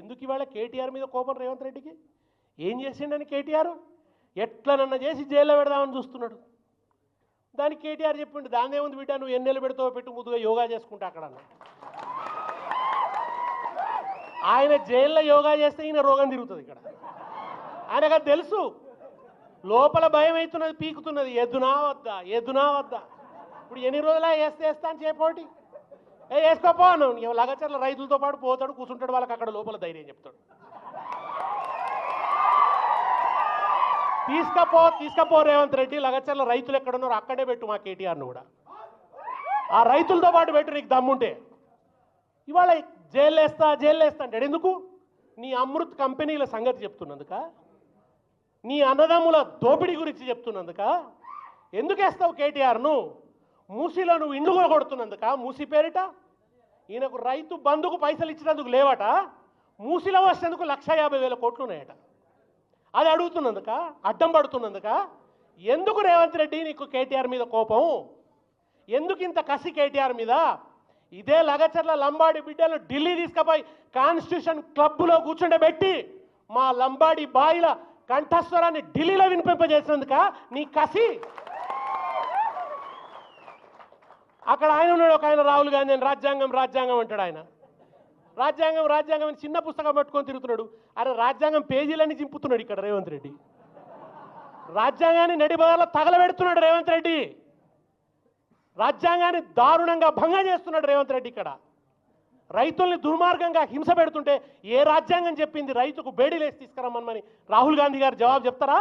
ఎందుకు ఇవాళ కేటీఆర్ మీద కోపం రేవంత్ రెడ్డికి? ఏం చేసిండని కేటీఆర్ ఎట్లనన్నా చేసి జైల్లో పెడదామని చూస్తున్నాడు. దానికి కేటీఆర్ చెప్పిండు, దాని ఏముంది బిడ్డ, నువ్వు ఎన్నెళ్ళు పెడతావో పెట్టు, ముద్దుగా యోగా చేసుకుంటా అక్కడ. ఆయన జైల్లో యోగా చేస్తే ఈయన రోగం తిరుగుతుంది ఇక్కడ. ఆయనకు అది తెలుసు, లోపల భయం అవుతున్నది, పీకుతున్నది, ఎద్దునా వద్దా ఎద్దునా వద్దా. ఇప్పుడు ఎన్ని రోజులా వేస్తా అని చెప్పోటి వేసుకోపో అన్నావు. లగచర్ల రైతులతో పాటు పోతాడు, కూర్చుంటాడు, వాళ్ళకి అక్కడ లోపల ధైర్యం చెప్తాడు. తీసుకపో రేవంత్ రెడ్డి, లగచర్ల రైతులు ఎక్కడున్నారో అక్కడే పెట్టు మా కేటీఆర్ను కూడా. ఆ రైతులతో పాటు పెట్టు నీకు దమ్ముంటే. ఇవాళ జైలు వేస్తా అంటాడు. ఎందుకు? నీ అమృత్ కంపెనీల సంగతి చెప్తున్నందుక, నీ అన్నదమ్ముల దోపిడీ గురించి చెప్తున్నందుక. ఎందుకు వేస్తావు కేటీఆర్ను? మూసీలో నువ్వు ఇండ్లు కొడుతున్నందుక, మూసీ పేరిట. ఈయనకు రైతు బంధుకు పైసలు ఇచ్చినందుకు లేవట, మూసీలో వచ్చేందుకు 1,50,000 కోట్లు ఉన్నాయట. అది అడుగుతున్నందుక, అడ్డం పడుతున్నందుక. ఎందుకు రేవంత్ రెడ్డి నీకు కేటీఆర్ మీద కోపం? ఎందుకు ఇంత కసి కేటీఆర్ మీద? ఇదే లగచర్ల లంబాడి బిడ్డలు ఢిల్లీ తీసుకుపోయి కాన్స్టిట్యూషన్ క్లబ్లో కూర్చుండబెట్టి మా లంబాడి బాయిల కంఠస్వరాన్ని ఢిల్లీలో వినిపింపజేసినందుక నీ కసి. అక్కడ ఆయన ఉన్నాడు, ఒక ఆయన రాహుల్ గాంధీ అని రాజ్యాంగం అంటాడు. ఆయన రాజ్యాంగం అని చిన్న పుస్తకం పట్టుకొని తిరుగుతున్నాడు. అరే రాజ్యాంగం పేజీలన్నీ చింపుతున్నాడు ఇక్కడ రేవంత్ రెడ్డి. రాజ్యాంగాన్ని నడిబదాల్లో తగలబెడుతున్నాడు రేవంత్ రెడ్డి. రాజ్యాంగాన్ని దారుణంగా భంగం చేస్తున్నాడు రేవంత్ రెడ్డి. ఇక్కడ రైతుల్ని దుర్మార్గంగా హింస పెడుతుంటే ఏ రాజ్యాంగం చెప్పింది రైతుకు బేడీలేసి తీసుకురమ్మని రాహుల్ గాంధీ గారు జవాబు చెప్తారా?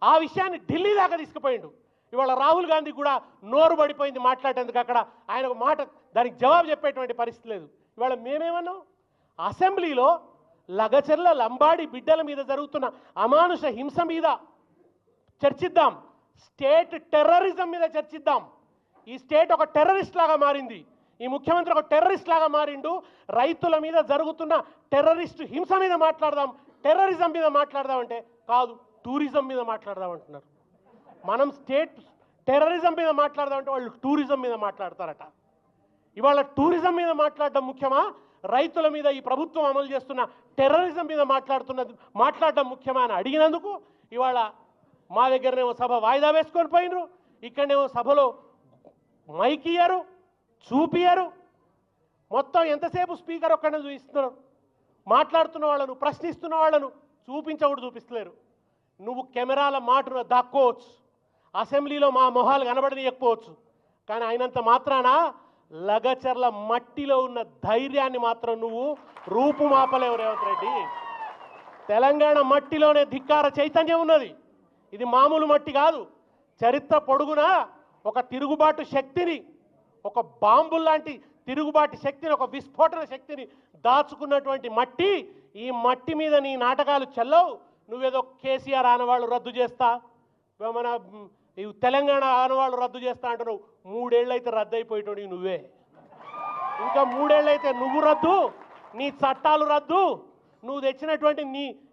ఆ విషయాన్ని ఢిల్లీ దాకా తీసుకుపోయిండు. ఇవాళ రాహుల్ గాంధీ కూడా నోరు పడిపోయింది మాట్లాడేందుకు. అక్కడ ఆయనకు మాట దానికి జవాబు చెప్పేటువంటి పరిస్థితి లేదు. ఇవాళ మేమేమన్నాం? అసెంబ్లీలో లగచర్ల లంబాడి బిడ్డల మీద జరుగుతున్న అమానుష హింస మీద చర్చిద్దాం, స్టేట్ టెర్రరిజం మీద చర్చిద్దాం. ఈ స్టేట్ ఒక టెర్రరిస్ట్ లాగా మారింది, ఈ ముఖ్యమంత్రి ఒక టెర్రరిస్ట్ లాగా మారిండు. రైతుల మీద జరుగుతున్న టెర్రరిస్ట్ హింస మీద మాట్లాడదాం, టెర్రరిజం మీద మాట్లాడదాం అంటే కాదు, టూరిజం మీద మాట్లాడదాం అంటున్నారు. మనం స్టేట్ టెర్రరిజం మీద మాట్లాడదామంటే వాళ్ళు టూరిజం మీద మాట్లాడతారట. ఇవాళ టూరిజం మీద మాట్లాడడం ముఖ్యమా, రైతుల మీద ఈ ప్రభుత్వం అమలు చేస్తున్న టెర్రరిజం మీద మాట్లాడడం ముఖ్యమా అని అడిగినందుకు ఇవాళ మా దగ్గరనేమో సభ వాయిదా వేసుకొని పోయినరు, ఇక్కడనేమో సభలో మైక్ ఇయ్యరు, చూపియరు. మొత్తం ఎంతసేపు స్పీకర్ ఒక్కడనే చూపిస్తున్నారు. మాట్లాడుతున్న వాళ్ళను, ప్రశ్నిస్తున్న వాళ్ళను చూపించలేరు. నువ్వు కెమెరాల మాటను దాక్కోవచ్చు, అసెంబ్లీలో మా మొహాలు కనబడనీయకపోవచ్చు, కానీ అయినంత మాత్రాన లగచర్ల మట్టిలో ఉన్న ధైర్యాన్ని మాత్రం నువ్వు రూపుమాపలేవు రేవంత్ రెడ్డి. తెలంగాణ మట్టిలోనే ధిక్కార చైతన్యం ఉన్నది. ఇది మామూలు మట్టి కాదు. చరిత్ర పొడుగున ఒక తిరుగుబాటు శక్తిని, ఒక బాంబు లాంటి తిరుగుబాటు శక్తిని, ఒక విస్ఫోటన శక్తిని దాచుకున్నటువంటి మట్టి. ఈ మట్టి మీద నీ నాటకాలు చెల్లవు. నువ్వేదో కేసీఆర్ ఆనవాళ్ళు రద్దు చేస్తా, మన తెలంగాణ ఆనవాళ్ళు రద్దు చేస్తా అంటున్నావు. 3 ఏళ్ళు అయితే రద్దు అయిపోయేటోడి నువ్వే. ఇంకా 3 ఏళ్ళు అయితే నువ్వు రద్దు, నీ చట్టాలు రద్దు, నువ్వు తెచ్చినటువంటి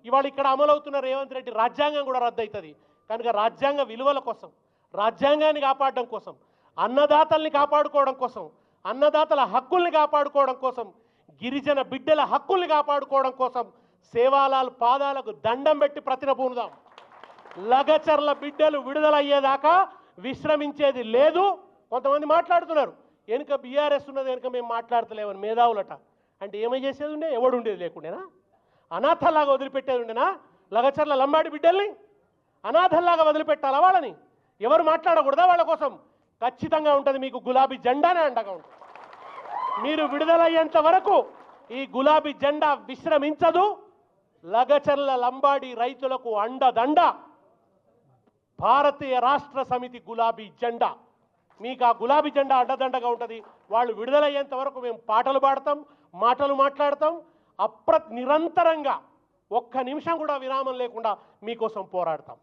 ఇవాళ ఇక్కడ అమలవుతున్న రేవంత్ రెడ్డి రాజ్యాంగం కూడా రద్దు అవుతుంది. కనుక రాజ్యాంగ విలువల కోసం, రాజ్యాంగాన్ని కాపాడడం కోసం, అన్నదాతల్ని కాపాడుకోవడం కోసం, అన్నదాతల హక్కుల్ని కాపాడుకోవడం కోసం, గిరిజన బిడ్డల హక్కుల్ని కాపాడుకోవడం కోసం సేవాలాల్ పాదాలకు దండం పెట్టి ప్రతినపూనుదాం. లగచర్ల బిడ్డలు విడుదలయ్యేదాకా విశ్రమించేది లేదు. కొంతమంది మాట్లాడుతున్నారు, వెనుక బీఆర్ఎస్ ఉన్నది, వెనుక మేము మాట్లాడతలేమని మేధావులట. అంటే ఏమై చేసేది ఉండే? ఎవడు ఉండేది లేకుండేనా? అనాథల్లాగా వదిలిపెట్టేది ఉండేనా? లగచర్ల లంబాడి బిడ్డల్ని అనాథల్లాగా వదిలిపెట్టాలా? వాళ్ళని ఎవరు మాట్లాడకూడదా? వాళ్ళ కోసం ఖచ్చితంగా ఉంటుంది మీకు గులాబీ జెండానే అండగా ఉంటుంది. మీరు విడుదలయ్యేంత వరకు ఈ గులాబీ జెండా విశ్రమించదు. లగచర్ల లంబాడి రైతులకు అండదండ భారతీయ రాష్ట్ర సమితి గులాబీ జెండా. మీకు ఆ గులాబీ జెండా అండదండగా ఉంటుంది. వాళ్ళు విడుదలయ్యేంత వరకు మేము పాటలు పాడతాం, మాటలు మాట్లాడతాం, నిరంతరంగా ఒక్క నిమిషం కూడా విరామం లేకుండా మీకోసం పోరాడతాం.